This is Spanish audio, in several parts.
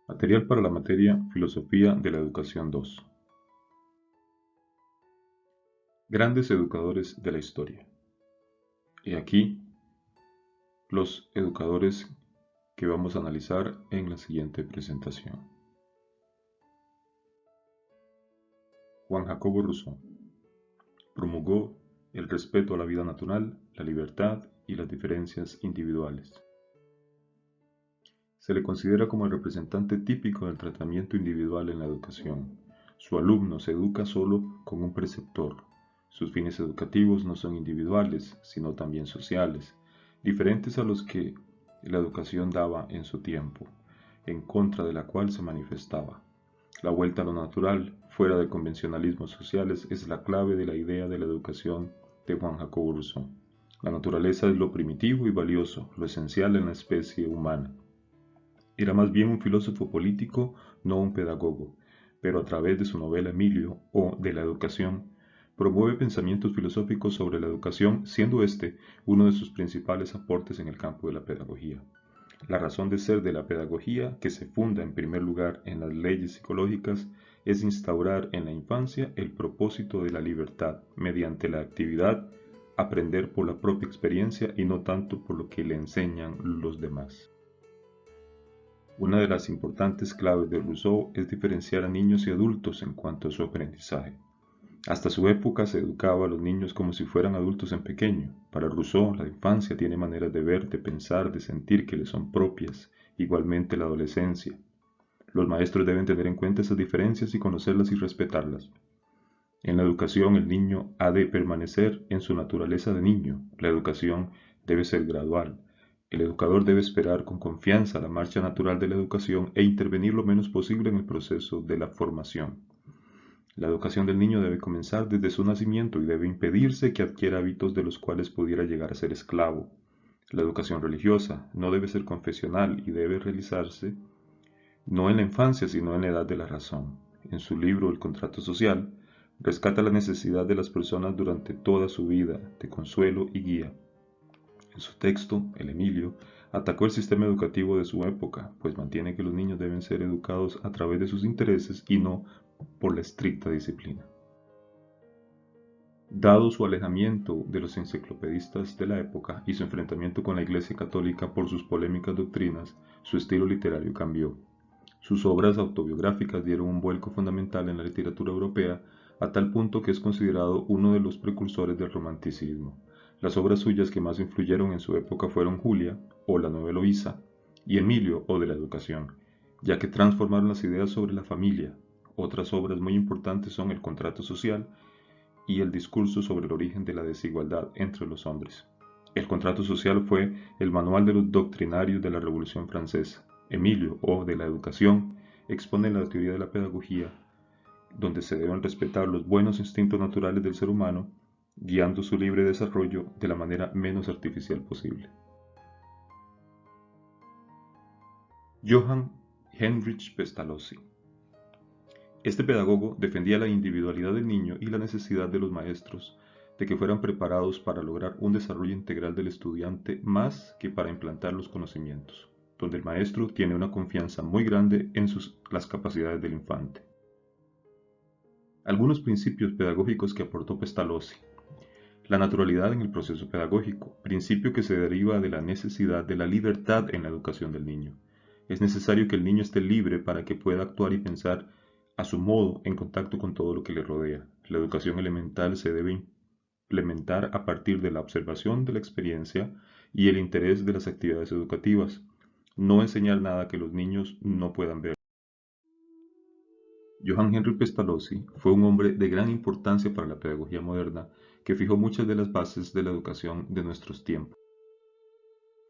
Material para la materia Filosofía de la Educación 2. Grandes educadores de la historia. Y aquí los educadores que vamos a analizar en la siguiente presentación. Juan Jacobo Rousseau promulgó el respeto a la vida natural, la libertad y las diferencias individuales. Se le considera como el representante típico del tratamiento individual en la educación. Su alumno se educa solo con un preceptor. Sus fines educativos no son individuales, sino también sociales, diferentes a los que la educación daba en su tiempo, en contra de la cual se manifestaba. La vuelta a lo natural, fuera de convencionalismos sociales, es la clave de la idea de la educación de Juan Jacobo Rousseau. La naturaleza es lo primitivo y valioso, lo esencial en la especie humana. Era más bien un filósofo político, no un pedagogo, pero a través de su novela Emilio, o de la educación, promueve pensamientos filosóficos sobre la educación, siendo este uno de sus principales aportes en el campo de la pedagogía. La razón de ser de la pedagogía, que se funda en primer lugar en las leyes psicológicas, es instaurar en la infancia el propósito de la libertad, mediante la actividad, aprender por la propia experiencia y no tanto por lo que le enseñan los demás. Una de las importantes claves de Rousseau es diferenciar a niños y adultos en cuanto a su aprendizaje. Hasta su época se educaba a los niños como si fueran adultos en pequeño. Para Rousseau, la infancia tiene maneras de ver, de pensar, de sentir que le son propias, igualmente la adolescencia. Los maestros deben tener en cuenta esas diferencias y conocerlas y respetarlas. En la educación, el niño ha de permanecer en su naturaleza de niño. La educación debe ser gradual. El educador debe esperar con confianza la marcha natural de la educación e intervenir lo menos posible en el proceso de la formación. La educación del niño debe comenzar desde su nacimiento y debe impedirse que adquiera hábitos de los cuales pudiera llegar a ser esclavo. La educación religiosa no debe ser confesional y debe realizarse no en la infancia sino en la edad de la razón. En su libro El contrato social, rescata la necesidad de las personas durante toda su vida de consuelo y guía. En su texto, el Emilio atacó el sistema educativo de su época, pues mantiene que los niños deben ser educados a través de sus intereses y no por la estricta disciplina. Dado su alejamiento de los enciclopedistas de la época y su enfrentamiento con la Iglesia Católica por sus polémicas doctrinas, su estilo literario cambió. Sus obras autobiográficas dieron un vuelco fundamental en la literatura europea, a tal punto que es considerado uno de los precursores del romanticismo. Las obras suyas que más influyeron en su época fueron Julia, o la nueva Eloísa, y Emilio, o de la educación, ya que transformaron las ideas sobre la familia. Otras obras muy importantes son El contrato social y El discurso sobre el origen de la desigualdad entre los hombres. El contrato social fue el manual de los doctrinarios de la Revolución Francesa. Emilio, o de la educación, expone la teoría de la pedagogía, donde se deben respetar los buenos instintos naturales del ser humano, guiando su libre desarrollo de la manera menos artificial posible. Johann Heinrich Pestalozzi. Este pedagogo defendía la individualidad del niño y la necesidad de los maestros de que fueran preparados para lograr un desarrollo integral del estudiante más que para implantar los conocimientos, donde el maestro tiene una confianza muy grande en las capacidades del infante. Algunos principios pedagógicos que aportó Pestalozzi. La naturalidad en el proceso pedagógico, principio que se deriva de la necesidad de la libertad en la educación del niño. Es necesario que el niño esté libre para que pueda actuar y pensar a su modo en contacto con todo lo que le rodea. La educación elemental se debe implementar a partir de la observación de la experiencia y el interés de las actividades educativas. No enseñar nada que los niños no puedan ver. Johann Henry Pestalozzi fue un hombre de gran importancia para la pedagogía moderna que fijó muchas de las bases de la educación de nuestros tiempos.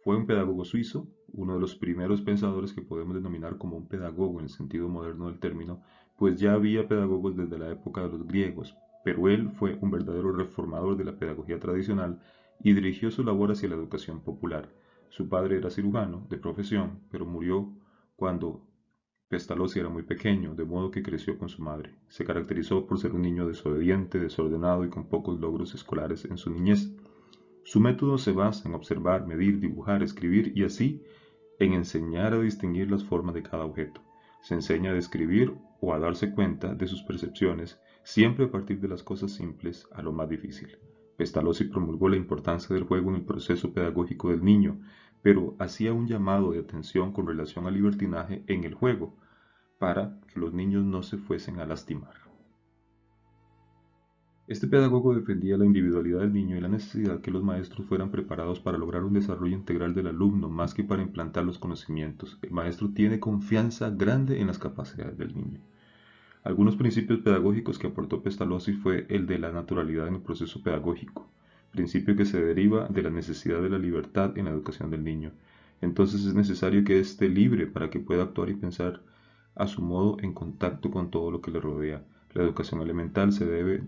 Fue un pedagogo suizo, uno de los primeros pensadores que podemos denominar como un pedagogo en el sentido moderno del término, pues ya había pedagogos desde la época de los griegos, pero él fue un verdadero reformador de la pedagogía tradicional y dirigió su labor hacia la educación popular. Su padre era cirujano de profesión, pero murió cuando Pestalozzi era muy pequeño, de modo que creció con su madre. Se caracterizó por ser un niño desobediente, desordenado y con pocos logros escolares en su niñez. Su método se basa en observar, medir, dibujar, escribir y así en enseñar a distinguir las formas de cada objeto. Se enseña a describir o a darse cuenta de sus percepciones, siempre a partir de las cosas simples a lo más difícil. Pestalozzi promulgó la importancia del juego en el proceso pedagógico del niño, pero hacía un llamado de atención con relación al libertinaje en el juego, para que los niños no se fuesen a lastimar. Este pedagogo defendía la individualidad del niño y la necesidad que los maestros fueran preparados para lograr un desarrollo integral del alumno más que para implantar los conocimientos. El maestro tiene confianza grande en las capacidades del niño. Algunos principios pedagógicos que aportó Pestalozzi fue el de la naturalidad en el proceso pedagógico, principio que se deriva de la necesidad de la libertad en la educación del niño. Entonces es necesario que esté libre para que pueda actuar y pensar a su modo en contacto con todo lo que le rodea. La educación elemental se debe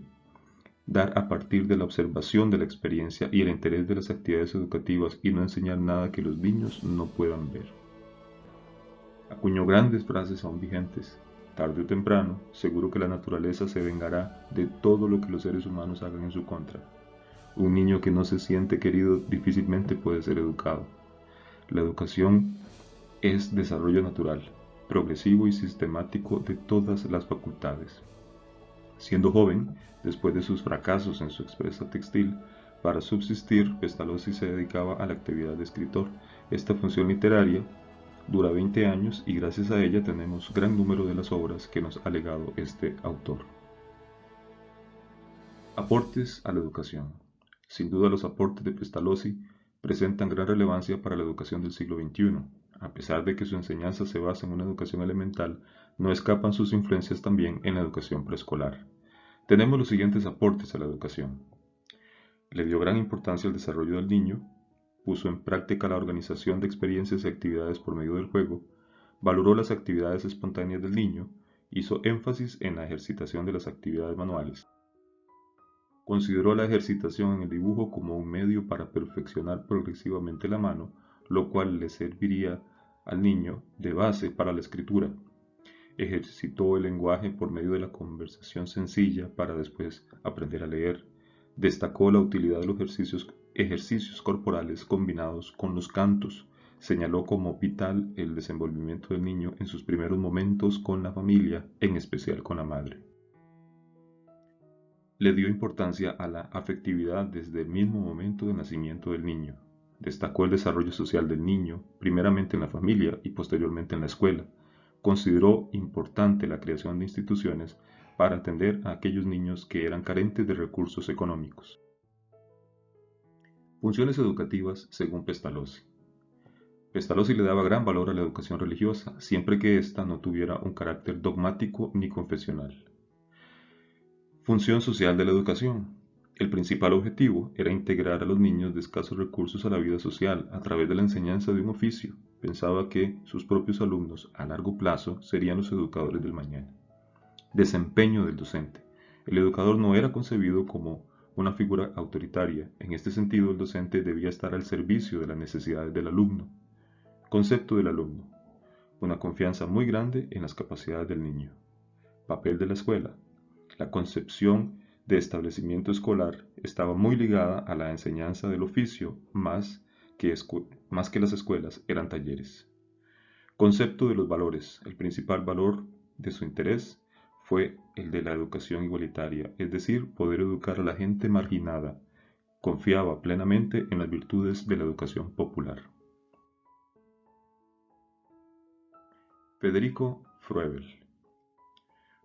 dar a partir de la observación de la experiencia y el interés de las actividades educativas y no enseñar nada que los niños no puedan ver. Acuñó grandes frases aún vigentes. Tarde o temprano, seguro que la naturaleza se vengará de todo lo que los seres humanos hagan en su contra. Un niño que no se siente querido difícilmente puede ser educado. La educación es desarrollo natural, progresivo y sistemático de todas las facultades. Siendo joven, después de sus fracasos en su empresa textil, para subsistir, Pestalozzi se dedicaba a la actividad de escritor. Esta función literaria dura 20 años y gracias a ella tenemos gran número de las obras que nos ha legado este autor. Aportes a la educación. Sin duda los aportes de Pestalozzi presentan gran relevancia para la educación del siglo XXI. A pesar de que su enseñanza se basa en una educación elemental, no escapan sus influencias también en la educación preescolar. Tenemos los siguientes aportes a la educación. Le dio gran importancia al desarrollo del niño, puso en práctica la organización de experiencias y actividades por medio del juego, valoró las actividades espontáneas del niño, hizo énfasis en la ejercitación de las actividades manuales. Consideró la ejercitación en el dibujo como un medio para perfeccionar progresivamente la mano, lo cual le serviría al niño de base para la escritura. Ejercitó el lenguaje por medio de la conversación sencilla para después aprender a leer. Destacó la utilidad de los ejercicios corporales combinados con los cantos. Señaló como vital el desenvolvimiento del niño en sus primeros momentos con la familia, en especial con la madre. Le dio importancia a la afectividad desde el mismo momento de nacimiento del niño. Destacó el desarrollo social del niño, primeramente en la familia y posteriormente en la escuela. Consideró importante la creación de instituciones para atender a aquellos niños que eran carentes de recursos económicos. Funciones educativas según Pestalozzi. Pestalozzi le daba gran valor a la educación religiosa, siempre que ésta no tuviera un carácter dogmático ni confesional. Función social de la educación. El principal objetivo era integrar a los niños de escasos recursos a la vida social a través de la enseñanza de un oficio. Pensaba que sus propios alumnos a largo plazo serían los educadores del mañana. Desempeño del docente. El educador no era concebido como una figura autoritaria. En este sentido, el docente debía estar al servicio de las necesidades del alumno. Concepto del alumno. Una confianza muy grande en las capacidades del niño. Papel de la escuela. La concepción de establecimiento escolar estaba muy ligada a la enseñanza del oficio, más que las escuelas eran talleres. Concepto de los valores. El principal valor de su interés fue el de la educación igualitaria, es decir, poder educar a la gente marginada. Confiaba plenamente en las virtudes de la educación popular. Federico Froebel.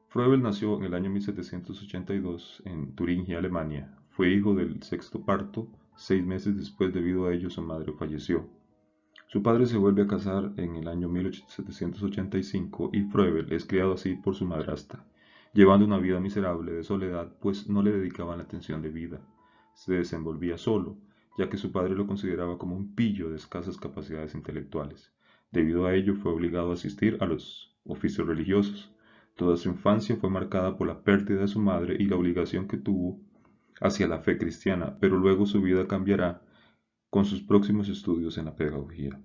Froebel nació en el año 1782 en Turingia, Alemania. Fue hijo del sexto parto. 6 meses después, debido a ello, su madre falleció. Su padre se vuelve a casar en el año 1785 y Froebel es criado así por su madrastra, llevando una vida miserable de soledad, pues no le dedicaban la atención debida. Se desenvolvía solo, ya que su padre lo consideraba como un pillo de escasas capacidades intelectuales. Debido a ello, fue obligado a asistir a los oficios religiosos. Toda su infancia fue marcada por la pérdida de su madre y la obligación que tuvo hacia la fe cristiana, pero luego su vida cambiará con sus próximos estudios en la pedagogía.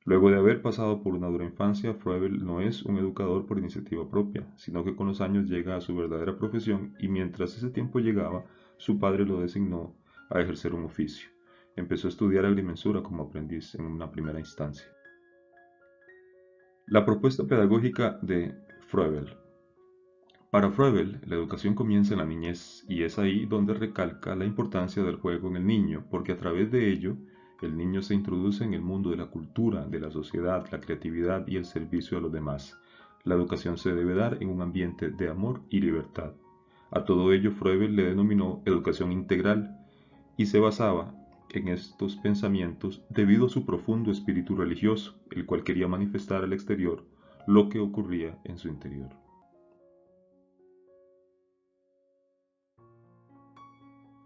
Luego de haber pasado por una dura infancia, Froebel no es un educador por iniciativa propia, sino que con los años llega a su verdadera profesión y mientras ese tiempo llegaba, su padre lo designó a ejercer un oficio. Empezó a estudiar agrimensura como aprendiz en una primera instancia. La propuesta pedagógica de Froebel. Para Froebel, la educación comienza en la niñez y es ahí donde recalca la importancia del juego en el niño, porque a través de ello, el niño se introduce en el mundo de la cultura, de la sociedad, la creatividad y el servicio a los demás. La educación se debe dar en un ambiente de amor y libertad. A todo ello, Froebel le denominó educación integral y se basaba en estos pensamientos debido a su profundo espíritu religioso, el cual quería manifestar al exterior lo que ocurría en su interior.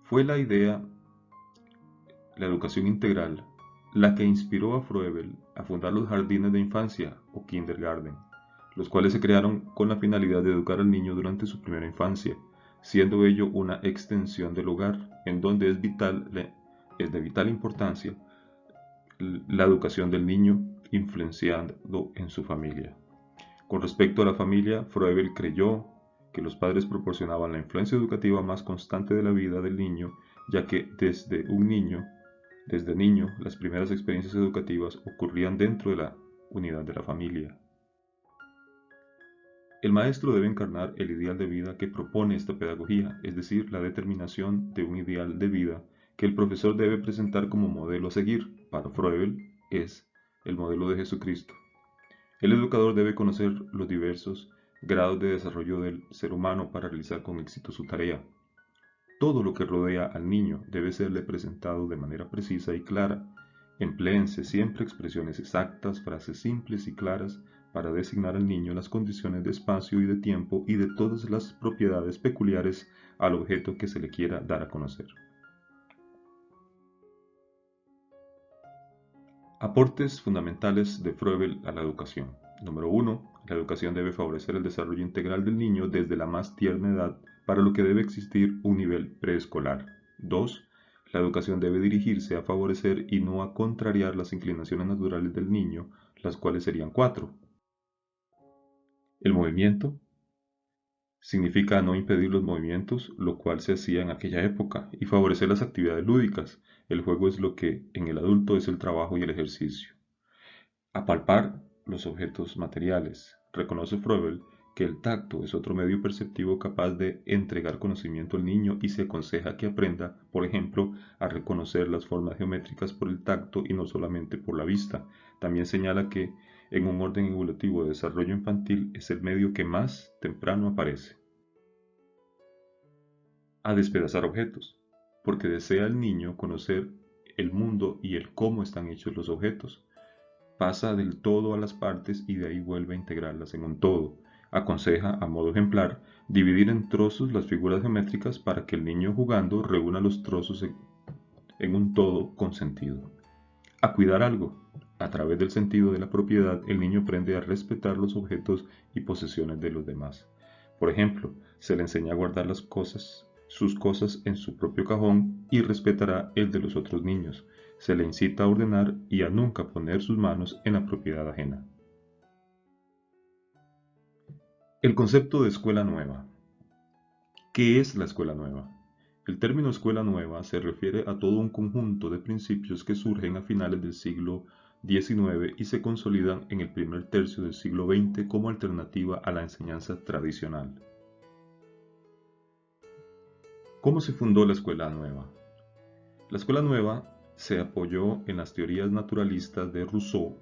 Fue la idea, la educación integral, la que inspiró a Froebel a fundar los jardines de infancia o kindergarten, los cuales se crearon con la finalidad de educar al niño durante su primera infancia, siendo ello una extensión del hogar, en donde es de vital importancia la educación del niño influenciando en su familia. Con respecto a la familia, Froebel creyó que los padres proporcionaban la influencia educativa más constante de la vida del niño, ya que desde niño, las primeras experiencias educativas ocurrían dentro de la unidad de la familia. El maestro debe encarnar el ideal de vida que propone esta pedagogía, es decir, la determinación de un ideal de vida que el profesor debe presentar como modelo a seguir. Para Froebel es el modelo de Jesucristo. El educador debe conocer los diversos grados de desarrollo del ser humano para realizar con éxito su tarea. Todo lo que rodea al niño debe serle presentado de manera precisa y clara. Empléense siempre expresiones exactas, frases simples y claras para designar al niño las condiciones de espacio y de tiempo y de todas las propiedades peculiares al objeto que se le quiera dar a conocer. Aportes fundamentales de Froebel a la educación. Número 1. La educación debe favorecer el desarrollo integral del niño desde la más tierna edad, para lo que debe existir un nivel preescolar. 2. La educación debe dirigirse a favorecer y no a contrariar las inclinaciones naturales del niño, las cuales serían 4. El movimiento significa no impedir los movimientos, lo cual se hacía en aquella época, y favorecer las actividades lúdicas. El juego es lo que en el adulto es el trabajo y el ejercicio. Apalpar los objetos materiales. Reconoce Froebel que el tacto es otro medio perceptivo capaz de entregar conocimiento al niño y se aconseja que aprenda, por ejemplo, a reconocer las formas geométricas por el tacto y no solamente por la vista. También señala que en un orden evolutivo de desarrollo infantil es el medio que más temprano aparece. A despedazar objetos, porque desea el niño conocer el mundo y el cómo están hechos los objetos. Pasa del todo a las partes y de ahí vuelve a integrarlas en un todo. Aconseja, a modo ejemplar, dividir en trozos las figuras geométricas para que el niño jugando reúna los trozos en un todo con sentido. A cuidar algo. A través del sentido de la propiedad, el niño aprende a respetar los objetos y posesiones de los demás. Por ejemplo, se le enseña a guardar sus cosas en su propio cajón y respetará el de los otros niños. Se le incita a ordenar y a nunca poner sus manos en la propiedad ajena. El concepto de escuela nueva. ¿Qué es la escuela nueva? El término escuela nueva se refiere a todo un conjunto de principios que surgen a finales del siglo XIX y se consolidan en el primer tercio del siglo XX como alternativa a la enseñanza tradicional. ¿Cómo se fundó la escuela nueva? La escuela nueva se apoyó en las teorías naturalistas de Rousseau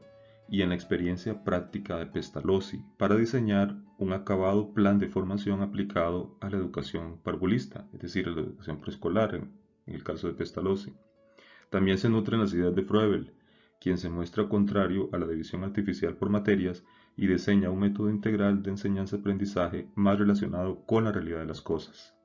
y en la experiencia práctica de Pestalozzi para diseñar un acabado plan de formación aplicado a la educación parvulista, es decir, a la educación preescolar en el caso de Pestalozzi. También se nutren las ideas de Froebel, quien se muestra contrario a la división artificial por materias y diseña un método integral de enseñanza-aprendizaje más relacionado con la realidad de las cosas.